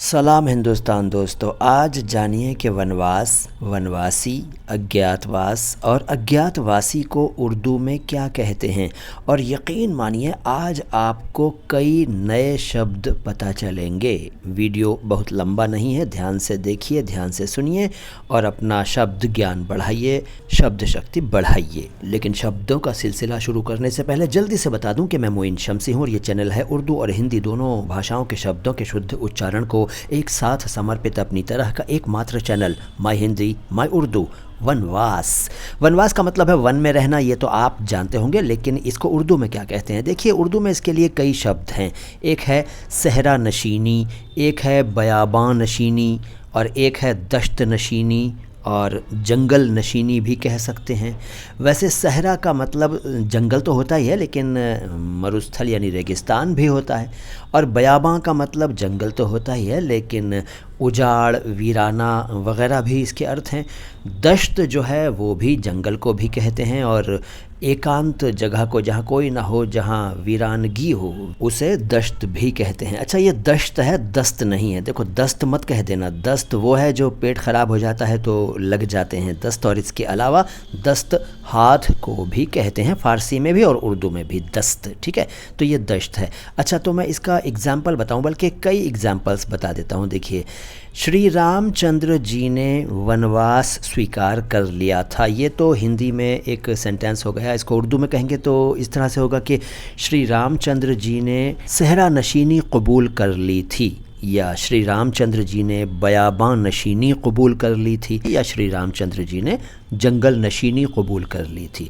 सलाम हिंदुस्तान दोस्तों। आज जानिए कि वनवास, वनवासी, अज्ञातवास और अज्ञातवासी को उर्दू में क्या कहते हैं। और यकीन मानिए आज आपको कई नए शब्द पता चलेंगे। वीडियो बहुत लंबा नहीं है, ध्यान से देखिए, ध्यान से सुनिए और अपना शब्द ज्ञान बढ़ाइए, शब्द शक्ति बढ़ाइए। लेकिन शब्दों का सिलसिला शुरू करने से पहले जल्दी से बता दूं कि मैं मोइन शमसी हूँ और ये चैनल है उर्दू और हिंदी दोनों भाषाओं के शब्दों के शुद्ध उच्चारण को एक साथ समर्पित अपनी तरह का एकमात्र channel my Hindi my Urdu. वनवास, वनवास का मतलब है वन में रहना, ये तो आप जानते होंगे, लेकिन इसको उर्दू में क्या कहते हैं। देखिए उर्दू में इसके लिए कई शब्द हैं। एक है सहरा नशीनी, एक है बयाबां नशीनी और एक है दश्त नशीनी और जंगल नशीनी भी कह सकते हैं। वैसे सहरा का मतलब जंगल तो होता ही है, लेकिन मरुस्थल यानी रेगिस्तान भी होता है। और बयाबां का मतलब जंगल तो होता ही है, लेकिन उजाड़, वीराना वगैरह भी इसके अर्थ हैं। दश्त जो है वो भी जंगल को भी कहते हैं और एकांत जगह को, जहाँ कोई ना हो, जहाँ वीरानगी हो, उसे दश्त भी कहते हैं। अच्छा, ये दश्त है, दस्त नहीं है। देखो दस्त मत कह देना, दस्त वो है जो पेट ख़राब हो जाता है तो लग जाते हैं दस्त। और इसके अलावा दस्त हाथ को भी कहते हैं, फ़ारसी में भी और उर्दू में भी दस्त। ठीक है, तो ये दश्त है। अच्छा, तो मैं इसका एग्ज़ाम्पल बताऊं, बल्कि कई एग्ज़ाम्पल्स बता देता हूं। देखिए, श्री रामचंद्र जी ने वनवास स्वीकार कर लिया था। ये तो हिंदी में एक सेंटेंस हो गया। इसको उर्दू में कहेंगे तो इस तरह से होगा कि श्री रामचंद्र जी ने सहरा नशीनी कबूल कर ली थी, या श्री रामचंद्र जी ने बयाबां नशीनी कबूल कर ली थी, या श्री रामचंद्र जी ने जंगल नशीनी कबूल कर ली थी।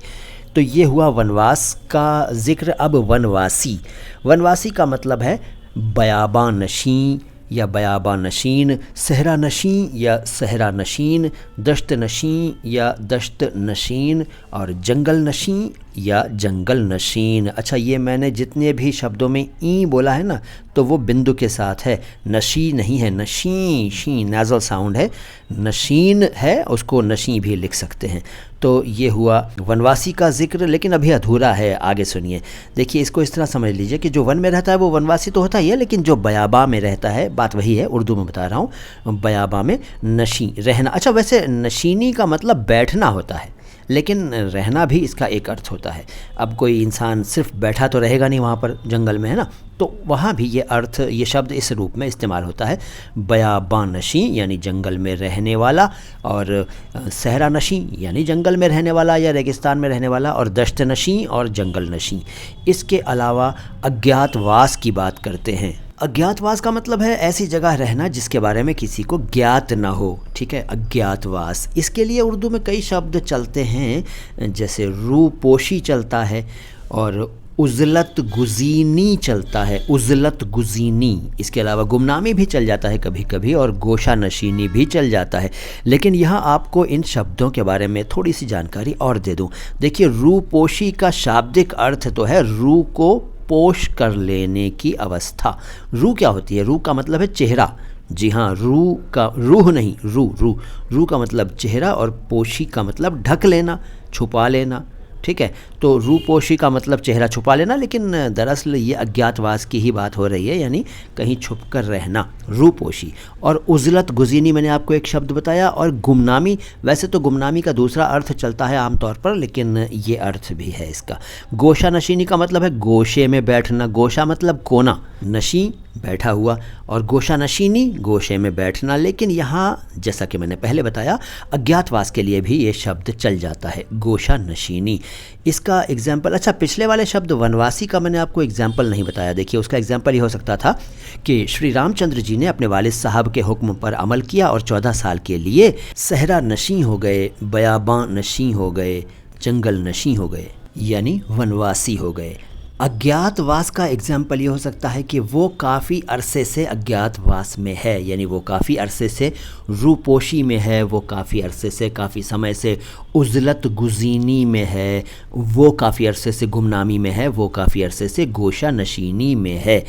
तो ये हुआ वनवास का ज़िक्र। अब वनवासी, वनवासी का मतलब है बयाबां नशीं या बयाबां नशीन, सहरा नशीं या सहरा नशीन, दश्त नशीं या दश्त नशीन और जंगल नशीं या जंगल नशीन। अच्छा, ये मैंने जितने भी शब्दों में ई बोला है ना, तो वो बिंदु के साथ है, नशी नहीं है, नशी, शी नेज़ल साउंड है, नशीन है, उसको नशी भी लिख सकते हैं। तो ये हुआ वनवासी का जिक्र, लेकिन अभी अधूरा है, आगे सुनिए। देखिए, इसको इस तरह समझ लीजिए कि जो वन में रहता है वो वनवासी तो होता ही है, लेकिन जो बयाबा में रहता है, बात वही है, उर्दू में बता रहा हूँ, बयाबा में नशी रहना। अच्छा, वैसे नशीनी का मतलब बैठना होता है, लेकिन रहना भी इसका एक अर्थ होता है। अब कोई इंसान सिर्फ बैठा तो रहेगा नहीं वहाँ पर जंगल में, है ना, तो वहाँ भी ये अर्थ, ये शब्द इस रूप में इस्तेमाल होता है, बयाबां नशी यानी जंगल में रहने वाला, और सहरा नशी यानी जंगल में रहने वाला या रेगिस्तान में रहने वाला, और दश्त नशी और जंगल नशी। इसके अलावा अज्ञातवास की बात करते हैं। अज्ञातवास का मतलब है ऐसी जगह रहना जिसके बारे में किसी को ज्ञात ना हो। ठीक है, अज्ञातवास। इसके लिए उर्दू में कई शब्द चलते हैं, जैसे रूपोशी चलता है और उज़लत गुज़ीनी चलता है, उज़लत गुज़ीनी। इसके अलावा गुमनामी भी चल जाता है कभी कभी, और गोशा नशीनी भी चल जाता है। लेकिन यहाँ आपको इन शब्दों के बारे में थोड़ी सी जानकारी और दे दूँ। देखिए, रूपोशी का शाब्दिक अर्थ तो है रू को पोष कर लेने की अवस्था। रू क्या होती है? रू का मतलब है चेहरा। जी हाँ, रू का, रूह नहीं, रू का मतलब चेहरा और पोशी का मतलब ढक लेना, छुपा लेना। ठीक है, तो रूपोशी का मतलब चेहरा छुपा लेना, लेकिन दरअसल ये अज्ञातवास की ही बात हो रही है, यानी कहीं छुप कर रहना, रूपोशी। और उज़लत गुज़ीनी मैंने आपको एक शब्द बताया। और गुमनामी, वैसे तो गुमनामी का दूसरा अर्थ चलता है आमतौर पर, लेकिन ये अर्थ भी है इसका। गोशा नशीनी का मतलब है गोशे में बैठना, गोशा मतलब कोना, नशी बैठा हुआ, और गोशा नशीनी गोशे में बैठना। लेकिन यहाँ जैसा कि मैंने पहले बताया, अज्ञातवास के लिए भी ये शब्द चल जाता है, गोशा नशीनी। इसका एग्जाम्पल, अच्छा, पिछले वाले शब्द वनवासी का मैंने आपको एग्जाम्पल नहीं बताया। देखिए, उसका एग्जाम्पल ये हो सकता था कि श्री रामचंद्र जी ने अपने वालिद साहब के हुक्म पर अमल किया और 14 साल के लिए सहरा नशी हो गए, बयाबां नशी हो गए, जंगल नशी हो गए, यानी वनवासी हो गए। अज्ञातवास का एग्जाम्पल ये हो सकता है कि वो काफ़ी अरसे से अज्ञातवास में है, यानी वो काफ़ी अरसे से रूपोशी में है, वो काफ़ी अरसे से, काफ़ी समय से उज़लत गुज़ीनी में है, वो काफ़ी अरसे से गुमनामी में है, वो काफ़ी अरसे से गोशा नशीनी में है।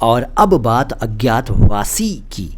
और अब बात अज्ञातवासी की।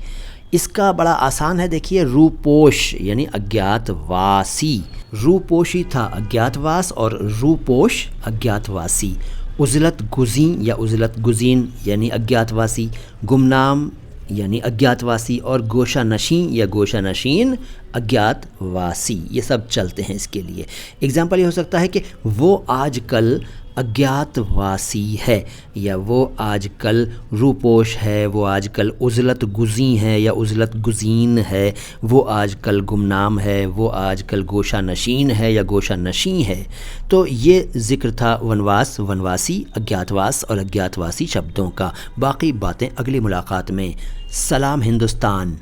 इसका बड़ा आसान है। देखिए, रूपोश यानी अज्ञातवासी, रूपोशी था अज्ञातवास और रूपोश अज्ञातवासी। उज़लत गुज़ी या उज़लत गुज़ीन यानी अज्ञातवासी, गुमनाम यानी अज्ञातवासी, और गोशा नशीं या गोशा नशीन अज्ञातवासी, ये सब चलते हैं इसके लिए। एग्ज़ाम्पल ये हो सकता है कि वो आजकल अज्ञातवासी है, या वो आजकल रूपोश है, वो आजकल उज़लत गुज़ी है या उज़लत गुज़ीन है, वो आजकल गुमनाम है, वो आजकल गोशा नशीन है या गोशा नशीं है। तो ये ज़िक्र था वनवास, वनवासी, अज्ञातवास और अज्ञातवासी शब्दों का। बाकी बातें अगली मुलाकात में। सलाम हिंदुस्तान।